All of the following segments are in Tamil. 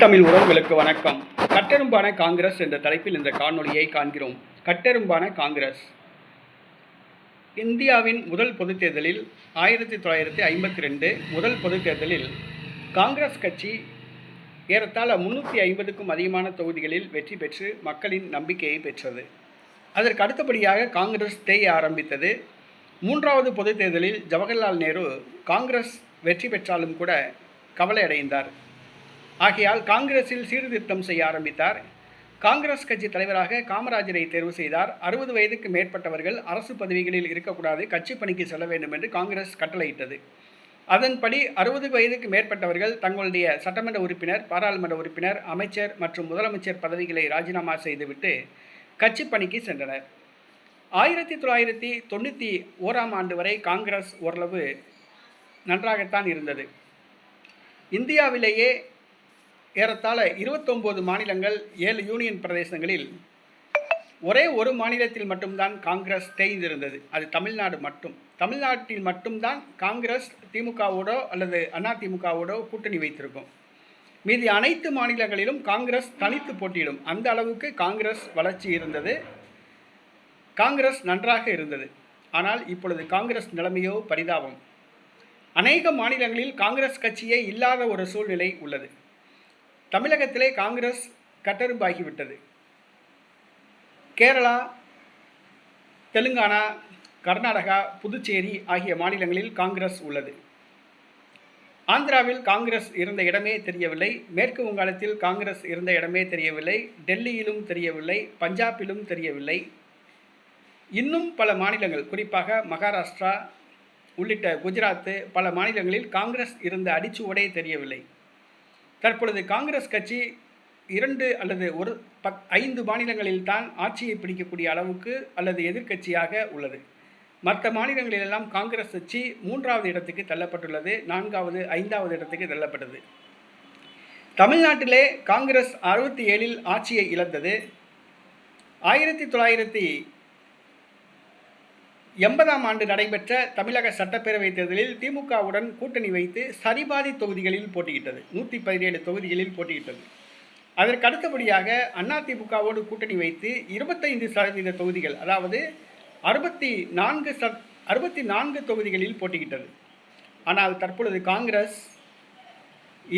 தமிழ் உறவுகளுக்கு வணக்கம். கட்டெரும்பான காங்கிரஸ் என்ற தலைப்பில் இந்த காணொளியை காண்கிறோம். கட்டெரும்பான காங்கிரஸ். இந்தியாவின் முதல் பொதுத் தேர்தலில் 1952 முதல் பொதுத் தேர்தலில் காங்கிரஸ் கட்சி ஏறத்தாழ 350க்கும் அதிகமான தொகுதிகளில் வெற்றி பெற்று மக்களின் நம்பிக்கையை பெற்றது. அதற்கு அடுத்தபடியாக காங்கிரஸ் தேய ஆரம்பித்தது. மூன்றாவது பொதுத் தேர்தலில் ஜவஹர்லால் நேரு காங்கிரஸ் வெற்றி பெற்றாலும் கூட கவலை அடைந்தார். ஆகையால் காங்கிரஸில் சீர்திருத்தம் செய்ய ஆரம்பித்தார். காங்கிரஸ் கட்சி தலைவராக காமராஜரை தேர்வு செய்தார். 60 வயதுக்கு மேற்பட்டவர்கள் அரசு பதவிகளில் இருக்கக்கூடாது, கட்சி பணிக்கு செல்ல வேண்டும் என்று காங்கிரஸ் கட்டளையிட்டது. அதன்படி 60 வயதுக்கு மேற்பட்டவர்கள் தங்களுடைய சட்டமன்ற உறுப்பினர், பாராளுமன்ற உறுப்பினர், அமைச்சர் மற்றும் முதலமைச்சர் பதவிகளை ராஜினாமா செய்துவிட்டு கட்சி பணிக்கு சென்றனர். 1991ஆம் ஆண்டு வரை காங்கிரஸ் ஓரளவு நன்றாகத்தான் இருந்தது. இந்தியாவிலேயே ஏறத்தாழ 29 மாநிலங்கள், 7 யூனியன் பிரதேசங்களில் ஒரே ஒரு மாநிலத்தில் மட்டும்தான் காங்கிரஸ் தேய்ந்திருந்தது. அது தமிழ்நாடு மட்டும். தமிழ்நாட்டில் மட்டும்தான் காங்கிரஸ் திமுகவோடோ அல்லது அதிமுகவோடோ கூட்டணி வைத்திருக்கும். மீதி அனைத்து மாநிலங்களிலும் காங்கிரஸ் தனித்து போட்டியிடும். அந்த அளவுக்கு காங்கிரஸ் வளர்ச்சி இருந்தது. காங்கிரஸ் நன்றாக இருந்தது. ஆனால் இப்பொழுது காங்கிரஸ் நிலைமையோ பரிதாபம். அநேக மாநிலங்களில் காங்கிரஸ் கட்சியே இல்லாத ஒரு சூழ்நிலை உள்ளது. தமிழகத்திலே காங்கிரஸ் கட்டெரும்பாகிவிட்டது. கேரளா, தெலுங்கானா, கர்நாடகா, புதுச்சேரி ஆகிய மாநிலங்களில் காங்கிரஸ் உள்ளது. ஆந்திராவில் காங்கிரஸ் இருந்த இடமே தெரியவில்லை. மேற்கு வங்காளத்தில் காங்கிரஸ் இருந்த இடமே தெரியவில்லை. டெல்லியிலும் தெரியவில்லை. பஞ்சாபிலும் தெரியவில்லை. இன்னும் பல மாநிலங்கள், குறிப்பாக மகாராஷ்டிரா உள்ளிட்ட குஜராத்து, பல மாநிலங்களில் காங்கிரஸ் இருந்த அடிச்சுவடே தெரியவில்லை. தற்பொழுது காங்கிரஸ் கட்சி 2 அல்லது 5 மாநிலங்களில் தான் ஆட்சியை பிடிக்கக்கூடிய அளவுக்கு அல்லது எதிர்க்கட்சியாக உள்ளது. மற்ற மாநிலங்களிலெல்லாம் காங்கிரஸ் கட்சி 3வது இடத்துக்கு தள்ளப்பட்டுள்ளது. 4வது, 5வது இடத்துக்கு தள்ளப்பட்டது. தமிழ்நாட்டிலே காங்கிரஸ் 67இல் ஆட்சியை இழந்தது. 1980ஆம் ஆண்டு நடைபெற்ற தமிழக சட்டப்பேரவைத் தேர்தலில் திமுகவுடன் கூட்டணி வைத்து சரிபாதி தொகுதிகளில் போட்டியிட்டது. 117 தொகுதிகளில் போட்டியிட்டது. அதற்கு அடுத்தபடியாக அதிமுகவோடு கூட்டணி வைத்து 25% தொகுதிகள், அதாவது 64 தொகுதிகளில் போட்டியிட்டது. ஆனால் தற்பொழுது காங்கிரஸ்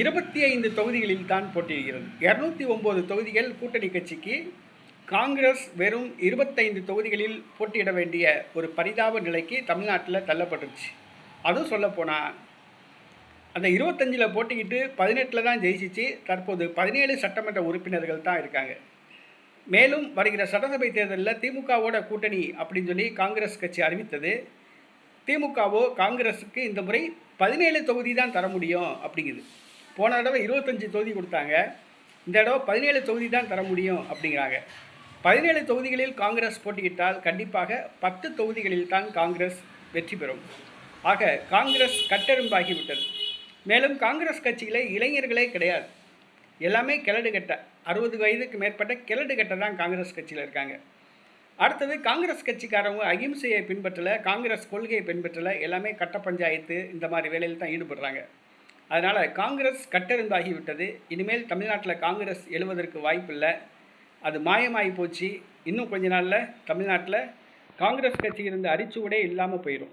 25 தொகுதிகளில் தான் போட்டியிடுகிறது. 209 தொகுதிகள் கூட்டணி கட்சிக்கு. காங்கிரஸ் வெறும் 25 தொகுதிகளில் போட்டியிட வேண்டிய ஒரு பரிதாப நிலைக்கு தமிழ்நாட்டில் தள்ளப்பட்டுருச்சு. அதுவும் சொல்லப்போனால் அந்த 25ல் போட்டிக்கிட்டு 18ல் தான் ஜெயிச்சிச்சு. தற்போது 17 சட்டமன்ற உறுப்பினர்கள் தான் இருக்காங்க. மேலும் வருகிற சட்டசபை தேர்தலில் திமுகவோட கூட்டணி அப்படின்னு சொல்லி காங்கிரஸ் கட்சி அறிவித்தது. திமுகவோ காங்கிரஸுக்கு இந்த முறை 17 தொகுதி தான் தர முடியும் அப்படிங்குது. போன தடவை 25 தொகுதி கொடுத்தாங்க. இந்த தடவை 17 தொகுதி தான் தர முடியும் அப்படிங்கிறாங்க. 17 தொகுதிகளில் காங்கிரஸ் போட்டியிட்டால் கண்டிப்பாக 10 தொகுதிகளில் தான் காங்கிரஸ் வெற்றி பெறும். ஆக காங்கிரஸ் கட்டெரும்பாகிவிட்டது. மேலும் காங்கிரஸ் கட்சியிலே இளைஞர்களே கிடையாது. எல்லாமே கிழடுகட்ட, 60 வயதுக்கு மேற்பட்ட கிழடுகட்ட தான் காங்கிரஸ் கட்சியில் இருக்காங்க. அடுத்தது காங்கிரஸ் கட்சிக்காரவங்க அகிம்சையை பின்பற்றலை, காங்கிரஸ் கொள்கையை பின்பற்றலை, எல்லாமே கட்ட பஞ்சாயத்து இந்த மாதிரி வேலையில் தான் ஈடுபடுறாங்க. அதனால் காங்கிரஸ் கட்டெரும்பாகிவிட்டது. இனிமேல் தமிழ்நாட்டில் காங்கிரஸ் எழுவதற்கு வாய்ப்பில்லை. அது மாயமாகி போச்சு. இன்னும் கொஞ்ச நாளில் தமிழ்நாட்டில் காங்கிரஸ் கட்சி இருந்த அரிச்சுவடே இல்லாமல் போயிடும்.